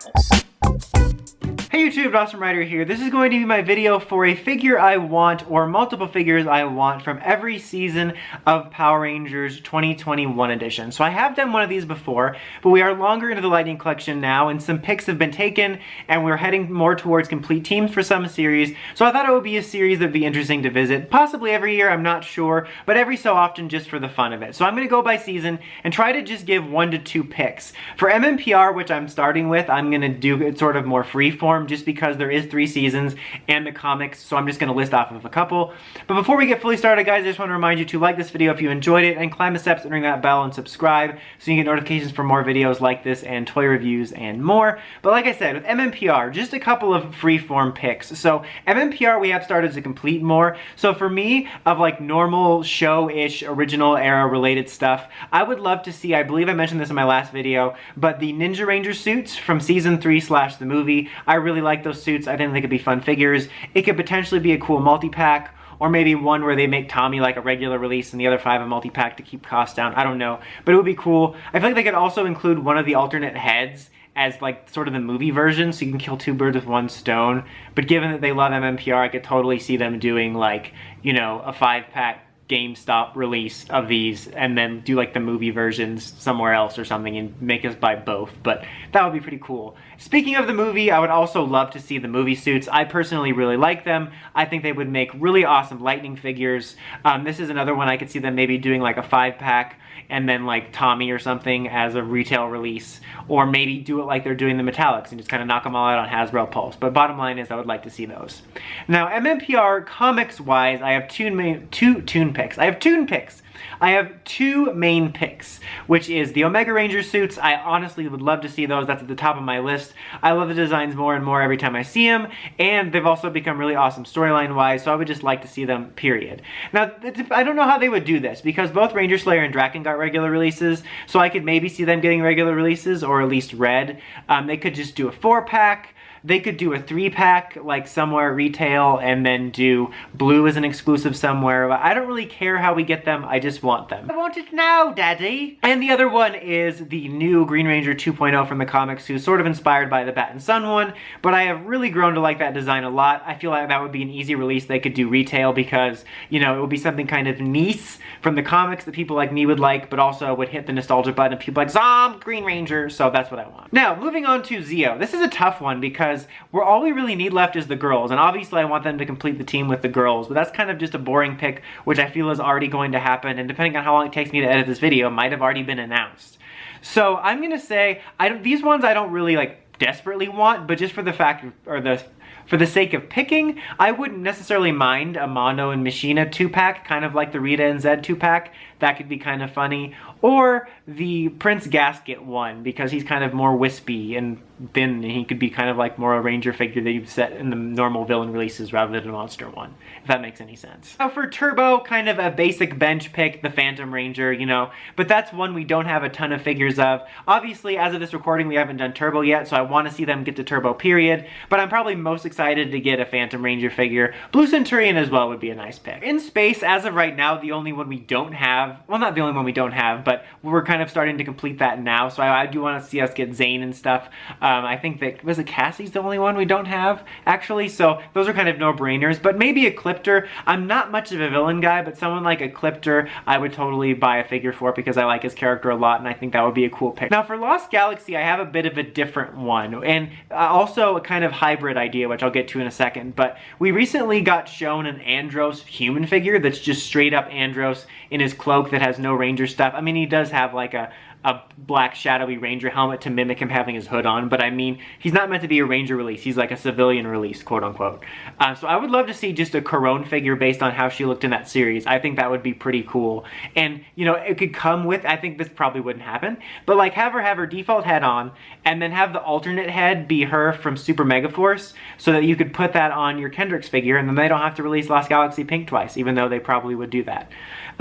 Hey YouTube, Awesome Rider here. This is going to be my video for a figure I want, or multiple figures I want, from every season of Power Rangers 2021 edition. So I have done one of these before, but we are longer into the Lightning Collection now, and some picks have been taken, and we're heading more towards complete teams for some series. So I thought it would be a series that would be interesting to visit, possibly every year, I'm not sure, but every so often just for the fun of it. So I'm going to go by season and try to just give 1 to 2 picks. For MMPR, which I'm starting with, I'm going to do it sort of more freeform, just because there is 3 seasons and the comics, so I'm just going to list off of a couple. But before we get fully started, guys, I just want to remind you to like this video if you enjoyed it, and climb the steps and ring that bell and subscribe so you can get notifications for more videos like this and toy reviews and more. But like I said, with MMPR, just a couple of freeform picks. So MMPR we have started to complete more. So for me, of like normal show-ish original era related stuff, I would love to see, I believe I mentioned this in my last video, but the Ninja Ranger suits from season 3 / the movie, I really like those suits. I think they could be fun figures. It could potentially be a cool multi-pack, or maybe one where they make Tommy like a regular release and the other 5 a multi-pack to keep costs down. I don't know, but it would be cool. I feel like they could also include one of the alternate heads as like sort of the movie version, so you can kill 2 birds with 1 stone. But given that they love MMPR, I could totally see them doing like, you know, a 5-pack GameStop release of these and then do like the movie versions somewhere else or something and make us buy both. But that would be pretty cool. Speaking of the movie, I would also love to see the movie suits. I personally really like them. I think they would make really awesome Lightning figures. This is another one I could see them maybe doing like a 5-pack and then like Tommy or something as a retail release, or maybe do it like they're doing the metallics and just kind of knock them all out on Hasbro Pulse. But bottom line is I would like to see those. Now MMPR comics wise, I have two toon picks. I have 2 main picks, which is the Omega Ranger suits. I honestly would love to see those. That's at the top of my list. I love the designs more and more every time I see them, and they've also become really awesome storyline-wise, so I would just like to see them, period. Now, I don't know how they would do this, because both Ranger Slayer and Draken got regular releases, so I could maybe see them getting regular releases, or at least red. They could just do a 4-pack. They could do a 3-pack, like somewhere retail, and then do blue as an exclusive somewhere. I don't really care how we get them, I just want them. I want it now, Daddy! And the other one is the new Green Ranger 2.0 from the comics, who's sort of inspired by the Bat and Sun one, but I have really grown to like that design a lot. I feel like that would be an easy release they could do retail because, you know, it would be something kind of nice from the comics that people like me would like, but also would hit the nostalgia button and people like, Zom, Green Ranger, so that's what I want. Now, moving on to Zeo. This is a tough one because all we really need left is the girls, and obviously I want them to complete the team with the girls, but that's kind of just a boring pick, which I feel is already going to happen, and depending on how long it takes me to edit this video, might have already been announced. So I'm gonna say, these ones I don't really like desperately want, but just for the fact, or for the sake of picking, I wouldn't necessarily mind a Mono and Machina 2-pack, kind of like the Rita and Zed 2-pack. That could be kind of funny. Or the Prince Gasket one, because he's kind of more wispy and thin, and he could be kind of like more a Ranger figure that you've set in the normal villain releases rather than a monster one, if that makes any sense. Now for Turbo, kind of a basic bench pick, the Phantom Ranger, you know, but that's one we don't have a ton of figures of. Obviously, as of this recording, we haven't done Turbo yet, so I want to see them get to Turbo, period, but I'm probably most excited to get a Phantom Ranger figure. Blue Centurion as well would be a nice pick. In space, as of right now, the only one we don't have, well, not the only one we don't have, but we're kind of starting to complete that now, so I do want to see us get Zane and stuff. I think that, was it Cassie's the only one we don't have, actually? So those are kind of no-brainers, but maybe a Clipter. I'm not much of a villain guy, but someone like a Clipter, I would totally buy a figure for because I like his character a lot, and I think that would be a cool pick. Now for Lost Galaxy, I have a bit of a different one, and also a kind of hybrid idea, which I'll get to in a second, but we recently got shown an Andros human figure that's just straight up Andros in his cloak that has no Ranger stuff. I mean, he does have like a black shadowy Ranger helmet to mimic him having his hood on, but I mean, he's not meant to be a Ranger release. He's like a civilian release, quote unquote. So I would love to see just a Corone figure based on how she looked in that series. I think that would be pretty cool. And, you know, it could come with, I think this probably wouldn't happen, but like have her default head on, and then have the alternate head be her from Super Megaforce, so that you could put that on your Kendricks figure, and then they don't have to release Lost Galaxy Pink twice, even though they probably would do that.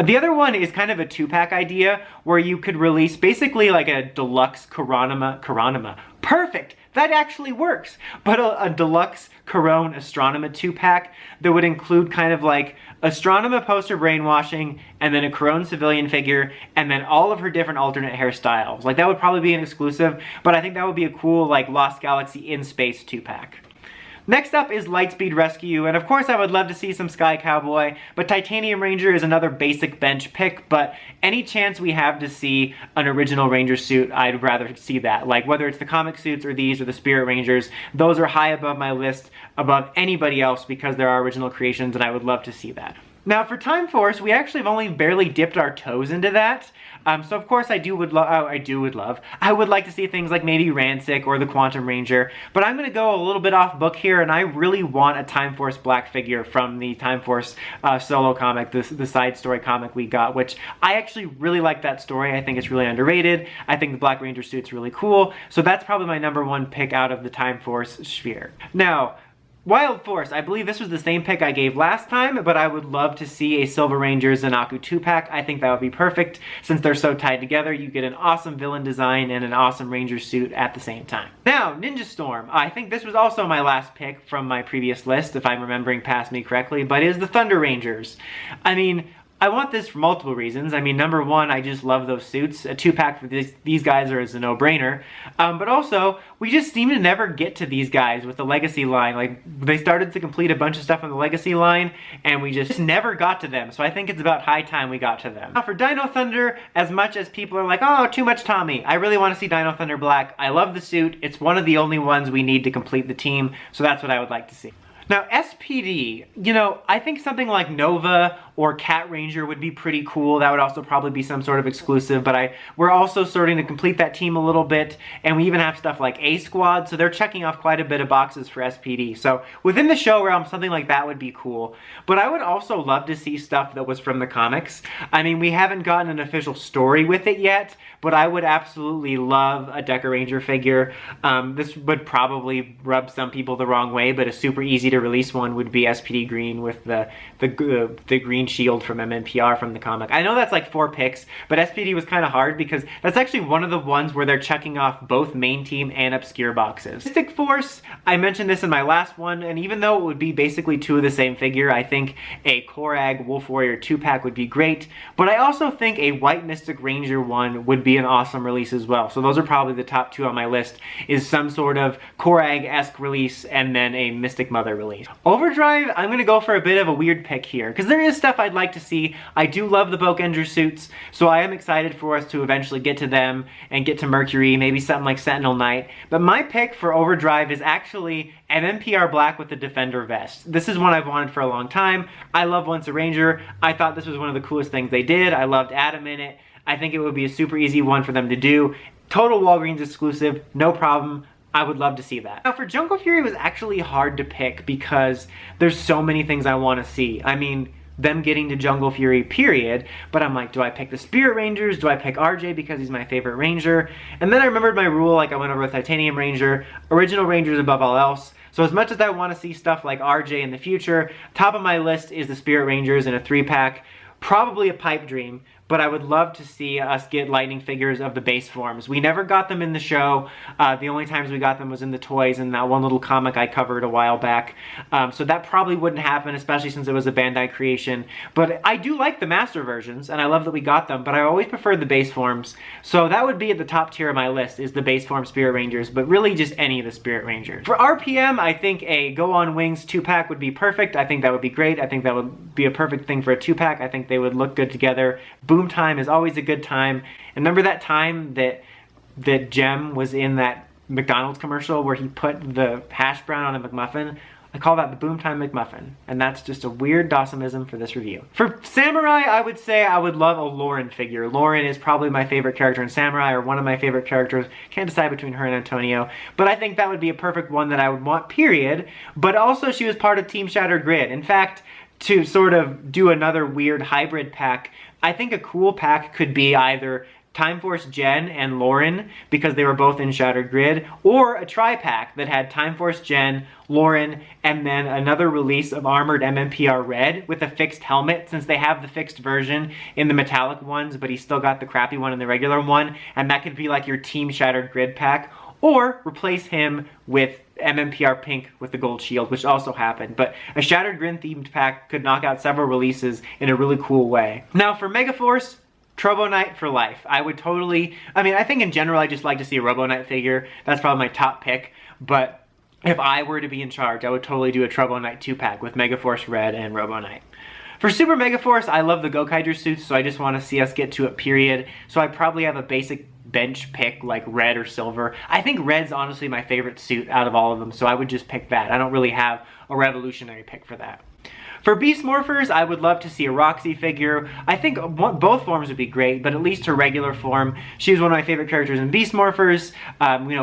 The other one is kind of a 2-pack idea, where you could release basically like a deluxe Coronama. Perfect! that actually works. But a deluxe Corone Astronema 2-pack that would include kind of like Astronema poster brainwashing, and then a Corone civilian figure, and then all of her different alternate hairstyles. Like, that would probably be an exclusive, but I think that would be a cool, like, Lost Galaxy in Space 2-pack. Next up is Lightspeed Rescue, and of course I would love to see some Sky Cowboy, but Titanium Ranger is another basic bench pick, but any chance we have to see an original Ranger suit, I'd rather see that. Like, whether it's the comic suits or these or the Spirit Rangers, those are high above my list, above anybody else, because they're our original creations, and I would love to see that. Now for Time Force, we actually have only barely dipped our toes into that. So of course I would like to see things like maybe Rancic or the Quantum Ranger, but I'm going to go a little bit off book here, and I really want a Time Force Black figure from the Time Force solo comic, the side story comic we got, which I actually really like that story. I think it's really underrated. I think the Black Ranger suit's really cool, so that's probably my #1 pick out of the Time Force sphere. Now, Wild Force, I believe this was the same pick I gave last time, but I would love to see a Silver Ranger Zanaku 2-pack. I think that would be perfect. Since they're so tied together, you get an awesome villain design and an awesome Ranger suit at the same time. Now, Ninja Storm. I think this was also my last pick from my previous list, if I'm remembering past me correctly, but it is the Thunder Rangers. I mean, I want this for multiple reasons. I mean, #1, I just love those suits. A 2-pack for these guys is a no-brainer. But also, we just seem to never get to these guys with the Legacy line. Like, they started to complete a bunch of stuff on the Legacy line, and we just never got to them. So I think it's about high time we got to them. Now for Dino Thunder, as much as people are like, oh, too much Tommy, I really want to see Dino Thunder Black. I love the suit. It's one of the only ones we need to complete the team, so that's what I would like to see. Now, SPD, you know, I think something like Nova or Cat Ranger would be pretty cool. That would also probably be some sort of exclusive, but we're also starting to complete that team a little bit, and we even have stuff like A-Squad, so they're checking off quite a bit of boxes for SPD. So within the show realm, something like that would be cool. But I would also love to see stuff that was from the comics. I mean, we haven't gotten an official story with it yet, but I would absolutely love a Deca Ranger figure. This would probably rub some people the wrong way, but a super easy to release one would be SPD Green with the green shield from MMPR from the comic. I know that's like 4 picks, but SPD was kind of hard because that's actually one of the ones where they're checking off both main team and obscure boxes. Mystic Force, I mentioned this in my last one, and even though it would be basically 2 of the same figure, I think a Korag Wolf Warrior 2-pack would be great, but I also think a White Mystic Ranger one would be an awesome release as well. So those are probably the top 2 on my list, is some sort of Korag-esque release and then a Mystic Mother release. Overdrive, I'm going to go for a bit of a weird pick here, because there is stuff I'd like to see. I do love the Bokenger suits, so I am excited for us to eventually get to them and get to Mercury, maybe something like Sentinel Knight. But my pick for Overdrive is actually MMPR Black with the Defender vest. This is one I've wanted for a long time. I love Once a Ranger. I thought this was one of the coolest things they did. I loved Adam in it. I think it would be a super easy one for them to do. Total Walgreens exclusive, no problem. I would love to see that. Now for Jungle Fury, it was actually hard to pick because there's so many things I want to see. I mean, them getting to Jungle Fury, period. But I'm like, do I pick the Spirit Rangers? Do I pick RJ because he's my favorite Ranger? And then I remembered my rule, like I went over with Titanium Ranger, original Rangers above all else. So as much as I want to see stuff like RJ in the future, top of my list is the Spirit Rangers in a 3-pack. Probably a pipe dream, but I would love to see us get Lightning figures of the base forms. We never got them in the show. The only times we got them was in the toys and that one little comic I covered a while back. So that probably wouldn't happen, especially since it was a Bandai creation. But I do like the master versions, and I love that we got them, but I always preferred the base forms. So that would be at the top tier of my list, is the base form Spirit Rangers, but really just any of the Spirit Rangers. For RPM, I think a Go On Wings 2-pack would be perfect. I think that would be great. I think that would be a perfect thing for a 2-pack. I think they would look good together. Boom time is always a good time. And remember that time that Jem was in that McDonald's commercial where he put the hash brown on a McMuffin? I call that the Boom Time McMuffin. And that's just a weird Dawsonism for this review. For Samurai, I would say I would love a Lauren figure. Lauren is probably my favorite character in Samurai, or one of my favorite characters. Can't decide between her and Antonio. But I think that would be a perfect one that I would want, period. But also she was part of Team Shattered Grid. In fact, to sort of do another weird hybrid pack, I think a cool pack could be either Time Force Jen and Lauren, because they were both in Shattered Grid, or a tri-pack that had Time Force Jen, Lauren, and then another release of Armored MMPR Red with a fixed helmet, since they have the fixed version in the metallic ones, but he's still got the crappy one in the regular one, and that could be like your Team Shattered Grid pack. or replace him with MMPR pink with the gold shield, which also happened. But a Shattered Grin themed pack could knock out several releases in a really cool way. Now for Megaforce, Turbo Knight for life. I would totally, I think in general I just like to see a Robo Knight figure. That's probably my top pick, but if I were to be in charge, I would totally do a Turbo Knight 2-pack with Megaforce Red and Robo Knight. For Super Megaforce, I love the Gokaiger suits, so I just want to see us get to it, period. So I probably have a basic bench pick like red or silver. I think red's honestly my favorite suit out of all of them, so I would just pick that. I don't really have a revolutionary pick for that. For Beast Morphers, I would love to see a Roxy figure. I think both forms would be great, but at least her regular form. She's one of my favorite characters in Beast Morphers.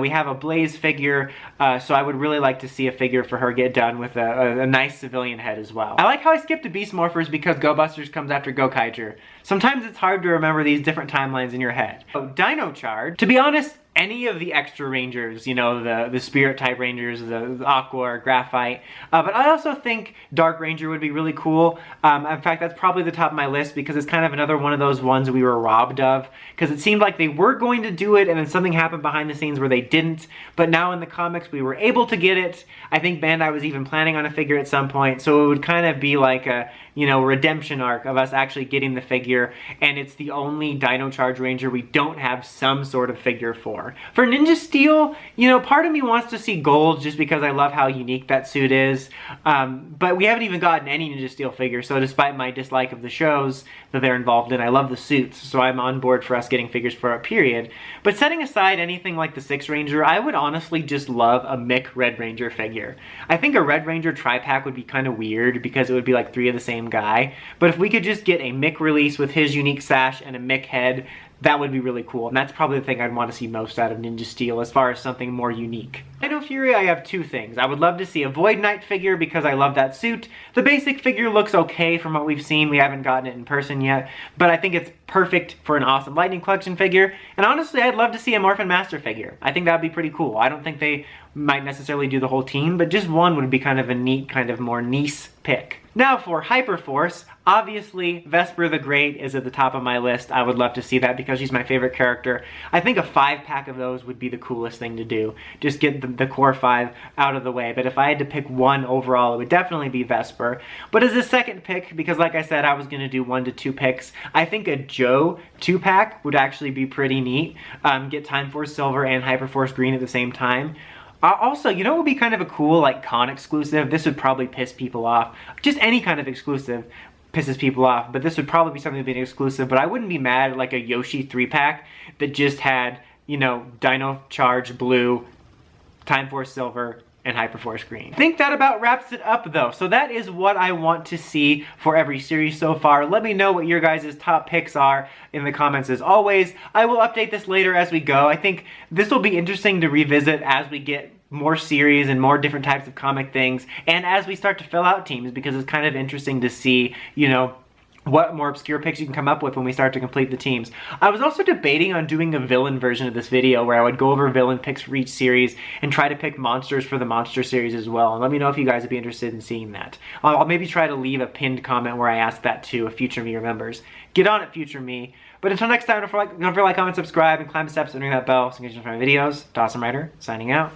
We have a Blaze figure, so I would really like to see a figure for her get done with a nice civilian head as well. I like how I skipped to Beast Morphers because Go Busters comes after Gokaiger. Sometimes it's hard to remember these different timelines in your head. So, Dino Charge, to be honest, any of the extra rangers, the spirit type rangers, the aqua or graphite, but I also think Dark Ranger would be really cool. In fact, that's probably the top of my list because it's kind of another one of those ones we were robbed of, because it seemed like they were going to do it and then something happened behind the scenes where they didn't, but now in the comics we were able to get it. I think Bandai was even planning on a figure at some point, so it would kind of be like a redemption arc of us actually getting the figure, and it's the only Dino Charge Ranger we don't have some sort of figure for. For Ninja Steel, part of me wants to see gold just because I love how unique that suit is, but we haven't even gotten any Ninja Steel figure, so despite my dislike of the shows that they're involved in, I love the suits, so I'm on board for us getting figures for a period. But setting aside anything like the 6 Ranger, I would honestly just love a Mick Red Ranger figure. I think a Red Ranger tri-pack would be kind of weird because it would be like 3 of the same guy, but if we could just get a Mick release with his unique sash and a Mick head, that would be really cool, and that's probably the thing I'd want to see most out of Ninja Steel as far as something more unique. Dino Fury, I have 2 things. I would love to see a Void Knight figure because I love that suit. The basic figure looks okay from what we've seen. We haven't gotten it in person yet, but I think it's perfect for an awesome Lightning Collection figure, and honestly, I'd love to see a Morphin Master figure. I think that would be pretty cool. I don't think they might necessarily do the whole team, but just one would be kind of a neat, kind of more niche pick. Now for Hyperforce, obviously Vesper the Great is at the top of my list. I would love to see that because she's my favorite character. I think a 5-pack of those would be the coolest thing to do. Just get the core 5 out of the way. But if I had to pick one overall, it would definitely be Vesper. But as a second pick, because like I said, I was going to do 1 to 2 picks, I think a Joe 2-pack would actually be pretty neat. Get Time Force Silver and Hyperforce Green at the same time. Also, what would be kind of a cool, like, con exclusive? This would probably piss people off. Just any kind of exclusive pisses people off, but this would probably be something to be an exclusive, but I wouldn't be mad at, like, a Yoshi 3-pack that just had, Dino Charge Blue, Time Force Silver, and Hyperforce Green. I think that about wraps it up though. So that is what I want to see for every series so far. Let me know what your guys' top picks are in the comments as always. I will update this later as we go. I think this will be interesting to revisit as we get more series and more different types of comic things, and as we start to fill out teams, because it's kind of interesting to see, what more obscure picks you can come up with when we start to complete the teams. I was also debating on doing a villain version of this video where I would go over villain picks for each series and try to pick monsters for the monster series as well. And let me know if you guys would be interested in seeing that. I'll maybe try to leave a pinned comment where I ask that too, if future me remembers. Get on it, future me. But until next time, don't forget to like, comment, subscribe, and climb the steps and ring that bell so you can get my videos. Dawson Ryder, signing out.